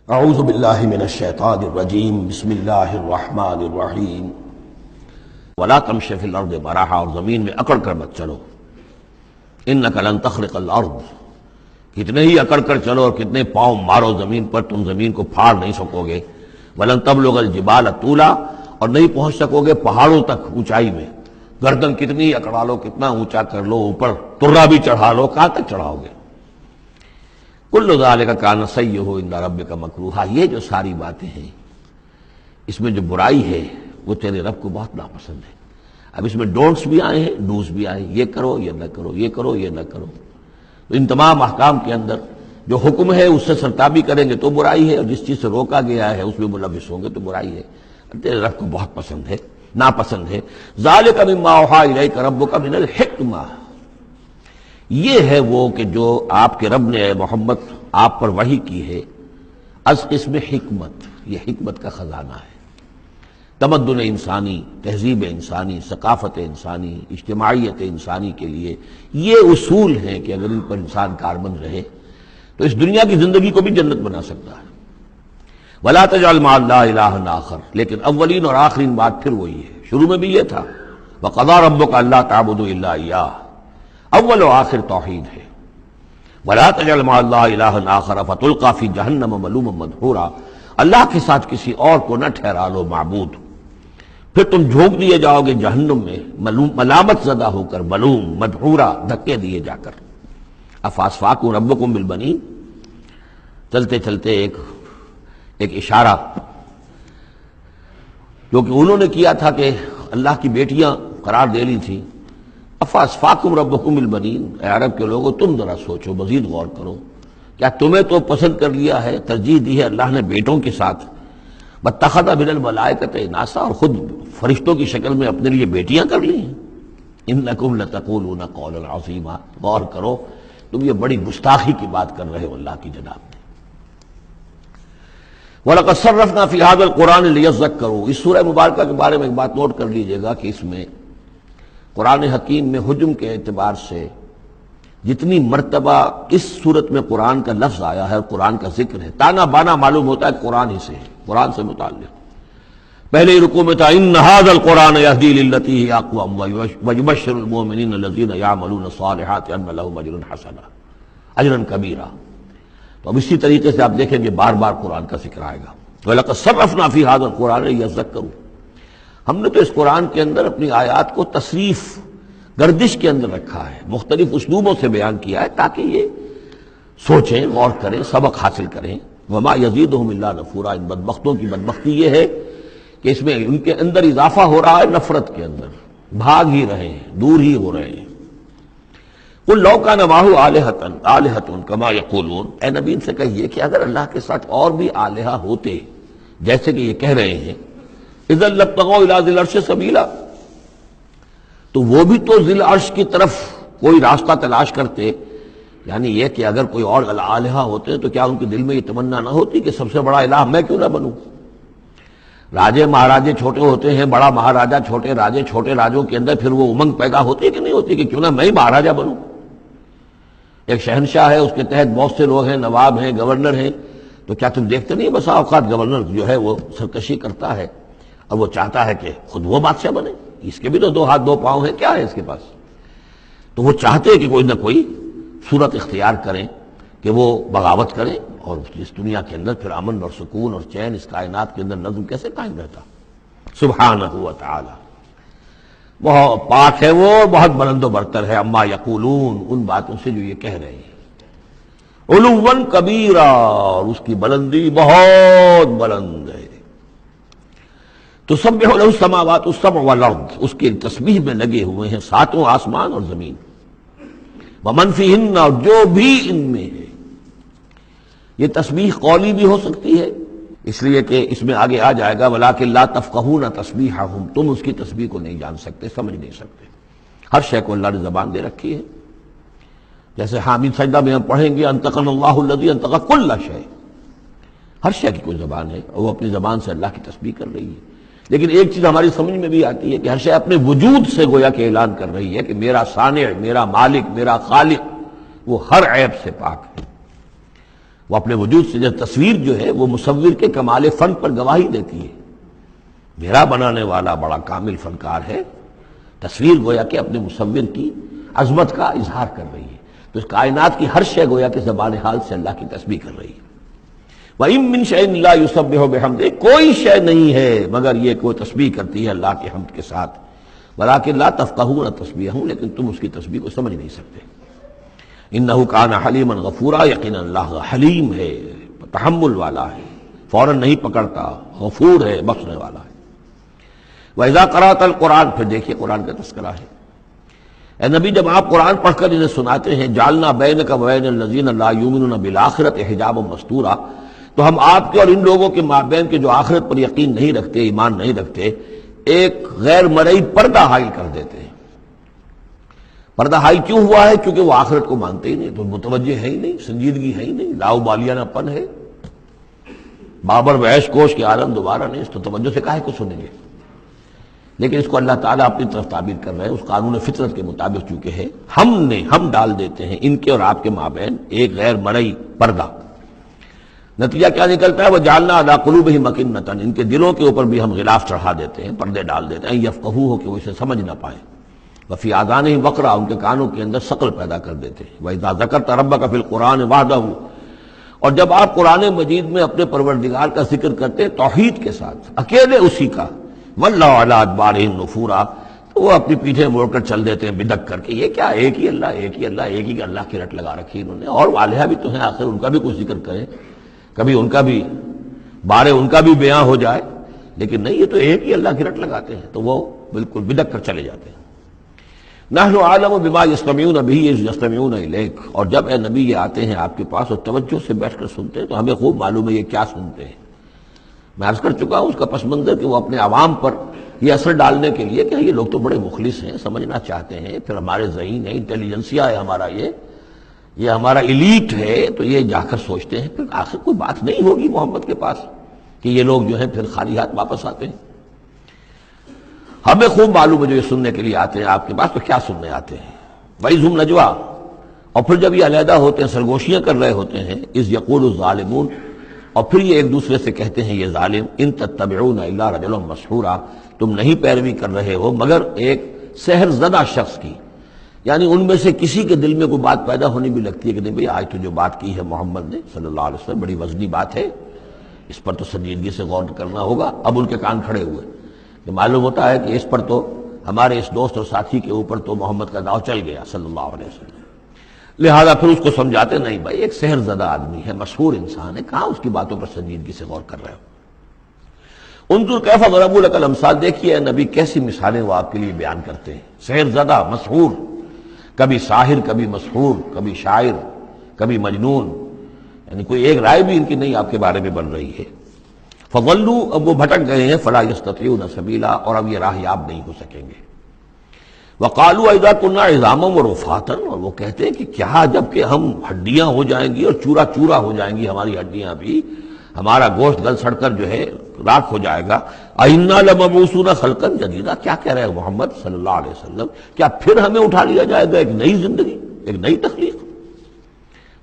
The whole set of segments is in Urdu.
اعوذ باللہ من الشیطان الرجیم بسم اللہ الرحمن الرحیم ولا تمش فی الارض مرحا، اور زمین میں اکڑ کر مت چلو، انک لن تخرق الارض، کتنے ہی اکڑ کر چلو اور کتنے پاؤں مارو زمین پر، تم زمین کو پھاڑ نہیں سکو گے۔ ولن تبلغ الجبال طولا، اور نہیں پہنچ سکو گے پہاڑوں تک اونچائی میں، گردن کتنی ہی اکڑا لو، کتنا اونچا کر لو، اوپر ترا بھی چڑھا لو، کہاں تک چڑھاؤ گے؟ کل ذالک کان سیئہ عند ربک مکروہا، یہ جو ساری باتیں ہیں اس میں جو برائی ہے وہ تیرے رب کو بہت ناپسند ہے۔ اب اس میں ڈونٹس بھی آئے ہیں، ڈوز بھی آئے ہیں، یہ کرو یہ نہ کرو، یہ کرو یہ نہ کرو۔ تو ان تمام احکام کے اندر جو حکم ہے اس سے سرتابی کریں گے تو برائی ہے، اور جس چیز سے روکا گیا ہے اس میں ملوث ہوں گے تو برائی ہے۔ تیرے رب کو بہت پسند ہے، ناپسند ہے۔ ذالک مما اوحی الیک ربک من الحکمہ، یہ ہے وہ کہ جو آپ کے رب نے اے محمد آپ پر وحی کی ہے، از قسم حکمت، یہ حکمت کا خزانہ ہے۔ تمدن انسانی، تہذیب انسانی، ثقافت انسانی، اجتماعیت انسانی کے لیے یہ اصول ہیں کہ اگر ان پر انسان کاربند رہے تو اس دنیا کی زندگی کو بھی جنت بنا سکتا ہے۔ وَلَا تَجْعَلْ مَعَ اللَّهِ إِلَٰهًا آخر، لیکن اولین اور آخرین بات پھر وہی ہے، شروع میں بھی یہ تھا وَقَضَىٰ رَبُّكَ أَلَّا تَعْبُدُوا إِلَّا إِيَّاهُ، اول و آخر توحید ہے۔ وَلَا تَجْعَلْ مَعَ اللَّهِ إِلَٰهًا آخر فَتُلْقَىٰ فِي جَهَنَّمَ مَلُومًا مَدْحُورًا، اللہ کے ساتھ کسی اور کو نہ ٹھہرا لو معبود، پھر تم جھونک دیے جاؤ گے جہنم میں ملامت زدہ ہو کر، ملوم مدحورا، دھکے دیے جا کر۔ افاسفاکم ربکم بالبنین، چلتے چلتے ایک اشارہ جو کہ انہوں نے کیا تھا کہ اللہ کی بیٹیاں قرار دے لی تھی۔ افاسفاکم ربکم بالبنین، اے عرب کے لوگوں تم ذرا سوچو، مزید غور کرو، کیا تمہیں تو پسند کر لیا ہے، ترجیح دی ہے اللہ نے بیٹوں کے ساتھ، واتخذ من الملائکۃ اناسا، اور خود فرشتوں کی شکل میں اپنے لیے بیٹیاں کر لی ہیں۔ انکم لتقولون قولا عظیما، غور کرو تم یہ بڑی گستاخی کی بات کر رہے ہو اللہ کی جناب میں۔ وَلَقَدْ صَرَّفْنَا فِي هَذَا الْقُرْآنِ لِيَذَّكَّرُوا، اس سورہ مبارکہ کے بارے میں ایک بات نوٹ کر لیجئے گا کہ اس میں قرآن حکیم میں حجم کے اعتبار سے جتنی مرتبہ اس صورت میں قرآن کا لفظ آیا ہے اور قرآن کا ذکر ہے، تانا بانا معلوم ہوتا ہے قرآن ہی سے ہے، قرآن سے متعلق۔ پہلے رکوع میں تھا ان ھذا القرآن یہدی للتی ہی اقوم ویبشر المؤمنین الذین یعملون الصالحات ان لهم اجرا حسنا، اجرا کبیرا۔ تو اب اسی طریقے سے آپ دیکھیں گے بار بار قرآن کا ذکر آئے گا۔ وَلَقَدْ صَرَّفْنَا فِي هَذَا الْقُرْآنِ لِيَذَّكَّرُوا، ہم نے تو اس قرآن کے اندر اپنی آیات کو تصریف، گردش کے اندر رکھا ہے، مختلف اسلوبوں سے بیان کیا ہے تاکہ یہ سوچیں، غور کریں، سبق حاصل کریں۔ وَمَا يَزِيدُهُمْ إِلَّا نُفُورًا، ان بدبختوں کی بدبختی یہ ہے کہ اس میں ان کے اندر اضافہ ہو رہا ہے نفرت کے اندر، بھاگ ہی رہے ہیں، دور ہی ہو رہے ہیں۔ قُلْ لَوْ كَانَ مَعَهُ آلِهَةٌ كَمَا يَقُولُونَ، اے نبی ان سے کہیے کہ اگر اللہ کے ساتھ اور بھی آلہہ ہوتے جیسے کہ یہ کہہ رہے ہیں، اذا لابتغوا الى ذی العرش سبیلا، تو وہ بھی تو ذی العرش کی طرف کوئی راستہ تلاش کرتے، یعنی یہ کہ اگر کوئی اور الہہ ہوتے تو کیا ان کے دل میں یہ تمنا نہ ہوتی کہ سب سے بڑا الہ میں کیوں نہ بنوں؟ راجے مہاراجے چھوٹے ہوتے ہیں، بڑا مہاراجا چھوٹے راجے، چھوٹے راجوں کے اندر پھر وہ امنگ پیدا ہوتی ہے کہ نہیں ہوتی کہ کیوں نہ میں ہی مہاراجا بنوں؟ ایک شہنشاہ ہے، اس کے تحت بہت سے لوگ ہیں، نواب ہیں، گورنر ہیں، تو کیا تم دیکھتے نہیں بسا اوقات گورنر جو ہے وہ سرکشی کرتا ہے اور وہ چاہتا ہے کہ خود وہ بادشاہ بنے، اس کے بھی تو دو ہاتھ دو پاؤں ہیں، کیا ہے اس کے پاس؟ تو وہ چاہتے ہیں کہ کوئی نہ کوئی صورت اختیار کریں کہ وہ بغاوت کریں، اور اس دنیا کے اندر پھر امن اور سکون اور چین، اس کائنات کے اندر نظم کیسے قائم رہتا؟ سبحانہ و تعالی، بہت پاک ہے وہ، بہت بلند و برتر ہے، اما یقولون، ان باتوں سے جو یہ کہہ رہے ہیں، علوا کبیرا، اور اس کی بلندی بہت بلند ہے۔ تسبح له السماوات السبع والارض، اس کی تسبیح میں لگے ہوئے ہیں ساتوں آسمان اور زمین، ومن فیہن، اور جو بھی ان میں ہے۔ یہ تسبیح قولی بھی ہو سکتی ہے، اس لیے کہ اس میں آگے آ جائے گا وَلَٰكِن لَا تَفْقَهُونَ تَسْبِيحَهُمْ، تم اس کی تسبیح کو نہیں جان سکتے، سمجھ نہیں سکتے۔ ہر شے کو اللہ نے زبان دے رکھی ہے، جیسے حامد سجدہ میں ہم پڑھیں گے انطقنا اللہ الذی انطق کل شیء، ہر شے کی کوئی زبان ہے، وہ اپنی زبان سے اللہ کی تسبیح کر رہی ہے۔ لیکن ایک چیز ہماری سمجھ میں بھی آتی ہے کہ ہر شے اپنے وجود سے گویا کہ اعلان کر رہی ہے کہ میرا صانع، میرا مالک، میرا خالق وہ ہر عیب سے پاک ہے۔ وہ اپنے وجود سے جو تصویر جو ہے وہ مصور کے کمال فن پر گواہی دیتی ہے. میرا بنانے والا بڑا کامل فنکار ہے. تصویر گویا کہ اپنے مصور کی عظمت کا اظہار کر رہی ہے. تو اس کائنات کی ہر شے گویا کہ زبان حال سے اللہ کی تسبیح کر رہی ہے. وَإِن مِّن شَيْءٍ لَّا يُسَبِّحُ بِحَمْدِهِ، کوئی شے نہیں ہے مگر یہ کہ وہ تسبیح کرتی ہے اللہ کی حمد کے ساتھ. وَلَٰكِن لَّا تَفْقَهُونَ تَسْبِيحَهُمْ، لیکن تم اس کی تسبیح کو سمجھ نہیں سکتے. إِنَّهُ كَانَ حَلِيمًا غَفُورًا، یقینا اللہ حلیم ہے، تحمل والا ہے، فوراً نہیں پکڑتا، غفور ہے، بخشنے والا ہے. وَإِذَا قَرَأْتَ الْقُرْآنَ، پھر دیکھیے قرآن کا تذکرہ ہے. اے نبی جب آپ قرآن پڑھ کر انہیں سناتے ہیں جعلنا بینک وبین الذین لا یؤمنون بالآخرۃ حجابا مستورا، تو ہم آپ کے اور ان لوگوں کے مابین کے جو آخرت پر یقین نہیں رکھتے، ایمان نہیں رکھتے، ایک غیر مرئی پردہ حائل کر دیتے ہیں. پردہ حائل کیوں ہوا ہے؟ کیونکہ وہ آخرت کو مانتے ہی نہیں، تو متوجہ ہے ہی نہیں، سنجیدگی ہے ہی نہیں، لاؤبالیانہ پن ہے. بابر وحش کوش کے عالم دوبارہ نہیں، اس تو توجہ سے کاہے کو سنیں گے. لیکن اس کو اللہ تعالیٰ اپنی طرف تعبیر کر رہے ہیں، اس قانون فطرت کے مطابق چونکہ ہے. ہم ڈال دیتے ہیں ان کے اور آپ کے مابین ایک غیر مرئی پردہ. نتیجہ کیا نکلتا ہے؟ وَجَعَلْنَا عَلَىٰ قُلُوبِهِمْ أَكِنَّةً، ان کے دلوں کے اوپر بھی ہم غلاف چڑھا دیتے ہیں، پردے ڈال دیتے ہیں، يَفْقَهُوهُ کہ وہ اسے سمجھ نہ پائیں. وَفِي آذَانِهِمْ وَقْرًا، ان کے کانوں کے اندر ثقل پیدا کر دیتے ہیں. وَإِذَا ذَكَرْتَ رَبَّكَ فِي الْقُرْآنِ وَحْدَهُ، اور جب آپ قرآن مجید میں اپنے پروردگار کا ذکر کرتے توحید کے ساتھ، اکیلے اسی کا، وَلَّوْا عَلَىٰ أَدْبَارِهِمْ نُفُورًا، تو وہ اپنی پیٹھیں موڑ کر چل دیتے ہیں بدک کر کے. یہ کیا ایک ہی اللہ، ایک ہی اللہ، ایک ہی اللہ کی رٹ لگا رکھی انہوں نے، اور آلیہ بھی تو ہیں، آخر ان کا بھی کچھ ذکر کریں، کبھی ان کا بھی بارے ان کا بھی بیان ہو جائے. لیکن نہیں، یہ تو ایک ہی اللہ کی رٹ لگاتے ہیں، تو وہ بالکل بدک کر چلے جاتے ہیں. نحن عالم بما یستمعون به اذ یستمعون الیک، اور جب اے نبی یہ آتے ہیں آپ کے پاس اور توجہ سے بیٹھ کر سنتے ہیں تو ہمیں خوب معلوم ہے یہ کیا سنتے ہیں. میں عرض کر چکا ہوں اس کا پس منظر کہ وہ اپنے عوام پر یہ اثر ڈالنے کے لیے کہ یہ لوگ تو بڑے مخلص ہیں، سمجھنا چاہتے ہیں، پھر ہمارے ذہین ہے، انٹیلیجنسیا ہے ہمارا، یہ ہمارا ایلیٹ ہے، تو یہ جا کر سوچتے ہیں پھر آخر کوئی بات نہیں ہوگی محمد کے پاس کہ یہ لوگ جو ہیں پھر خالی ہاتھ واپس آتے ہیں. ہمیں خوب معلوم ہے جو یہ سننے کے لیے آتے ہیں آپ کے پاس تو کیا سننے آتے ہیں. وَإِذْ هُمْ نَجْوَىٰ، اور پھر جب یہ علیحدہ ہوتے ہیں، سرگوشیاں کر رہے ہوتے ہیں، اِذْ يَقُولُ الظَّالِمُونَ، اور پھر یہ ایک دوسرے سے کہتے ہیں یہ ظالم، ان تتبعون الا رجلا مسحورا، تم نہیں پیروی کر رہے ہو مگر ایک سحر زدہ شخص کی. یعنی ان میں سے کسی کے دل میں کوئی بات پیدا ہونی بھی لگتی ہے کہ نہیں بھئی آج تو جو بات کی ہے محمد نے صلی اللہ علیہ وسلم بڑی وزنی بات ہے، اس پر تو سنجیدگی سے غور کرنا ہوگا. اب ان کے کان کھڑے ہوئے کہ معلوم ہوتا ہے کہ اس پر تو ہمارے اس دوست اور ساتھی کے اوپر تو محمد کا داؤ چل گیا صلی اللہ علیہ وسلم. لہذا پھر اس کو سمجھاتے نہیں بھائی ایک سحر زدہ آدمی ہے، مشہور انسان ہے، کہاں اس کی باتوں پر سنجیدگی سے غور کر رہے ہو. انظر کیف ضربوا لک الامثال، دیکھیے نبی کیسی مثالیں وہ آپ کے لیے بیان کرتے ہیں. سحر زدہ، مسحور، کبھی ساحر، کبھی مسحور، کبھی شاعر، کبھی مجنون، یعنی کوئی ایک رائے بھی ان کی نہیں آپ کے بارے میں بن رہی ہے. فضلوا، اب وہ بھٹک گئے ہیں، فلا یستطیعون سبیلا، اور اب یہ راہ یاب نہیں ہو سکیں گے. وقالوا اذا كنا عظاما ورفاتا، اور وہ کہتے ہیں کہ کیا جب کہ ہم ہڈیاں ہو جائیں گی اور چورا چورا ہو جائیں گی ہماری ہڈیاں بھی، ہمارا گوشت گل سڑ کر جو ہے راکھ ہو جائے گا، اِنَّا لَمَبْعُوثُونَ خَلْقًا جَدِيدًا، کیا کہہ رہے ہیں محمد صلی اللہ علیہ وسلم، کیا پھر ہمیں اٹھا لیا جائے گا ایک نئی زندگی، ایک نئی تخلیق؟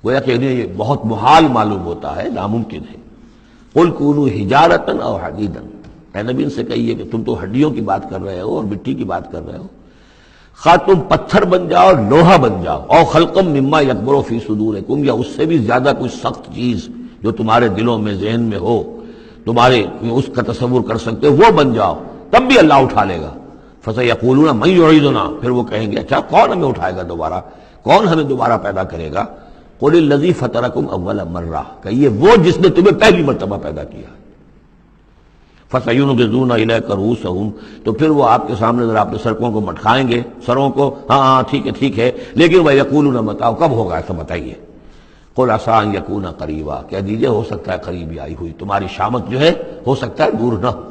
گویا کہ انہیں یہ بہت محال معلوم ہوتا ہے، ناممکن ہے. قُلْ كُونُوا حِجَارَةً أَوْ حَدِيدًا، اے نبی ان سے کہیے کہ تم تو ہڈیوں کی بات کر رہے ہو اور مٹی کی بات کر رہے ہو، خواہ تم پتھر بن جاؤ، لوہا بن جاؤ، او خلقم مما یکبر فی صدورکم، یا اس سے بھی زیادہ کوئی سخت چیز جو تمہارے دلوں میں ذہن میں ہو، تمہارے اس کا تصور کر سکتے ہو، وہ بن جاؤ، تب بھی اللہ اٹھا لے گا. فسیقولون من یعیدنا، پھر وہ کہیں گے اچھا کون ہمیں اٹھائے گا دوبارہ، کون ہمیں دوبارہ پیدا کرے گا. قل الذی فطرکم اول مرہ، کہیے وہ جس نے تمہیں پہلی مرتبہ پیدا کیا. فَسَيُنْغِضُونَ إِلَيْكَ رُؤُوسَهُمْ، تو پھر وہ آپ کے سامنے ذرا اپنے سرکوں کو مٹکائیں گے، سروں کو، ہاں ٹھیک ہے، لیکن وَيَقُولُونَ مَتَىٰ، کب ہوگا ایسا بتائیے. قُلْ عَسَىٰ أَن يَكُونَ قَرِيبًا، کہہ دیجیے ہو سکتا ہے قریب آئی ہوئی تمہاری شامت جو ہے ہو سکتا ہے دور نہ ہو.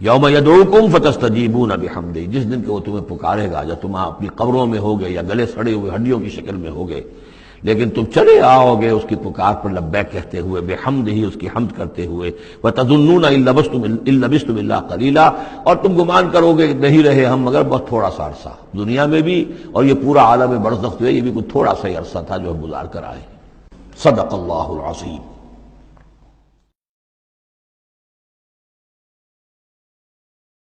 یوم یدعوکم فتستجیبون بحمدہ، جس دن کہ وہ تمہیں پکارے گا جب تم اپنی قبروں میں ہوگے یا گلے سڑے ہوئے ہڈیوں کی شکل میں ہوگے، لیکن تم چلے آؤ گے اس کی پکار پر لبیک کہتے ہوئے، بحمدہ، اس کی حمد کرتے ہوئے. وتظنون ان لبثتم الا قلیلا، اور تم گمان کرو گے کہ نہیں رہے ہم مگر بہت تھوڑا سا عرصہ دنیا میں بھی، اور یہ پورا عالم برزخ جو ہے یہ بھی کوئی تھوڑا سا ہی عرصہ تھا جو ہم گزار کر آئے. صدق اللہ العظیم۔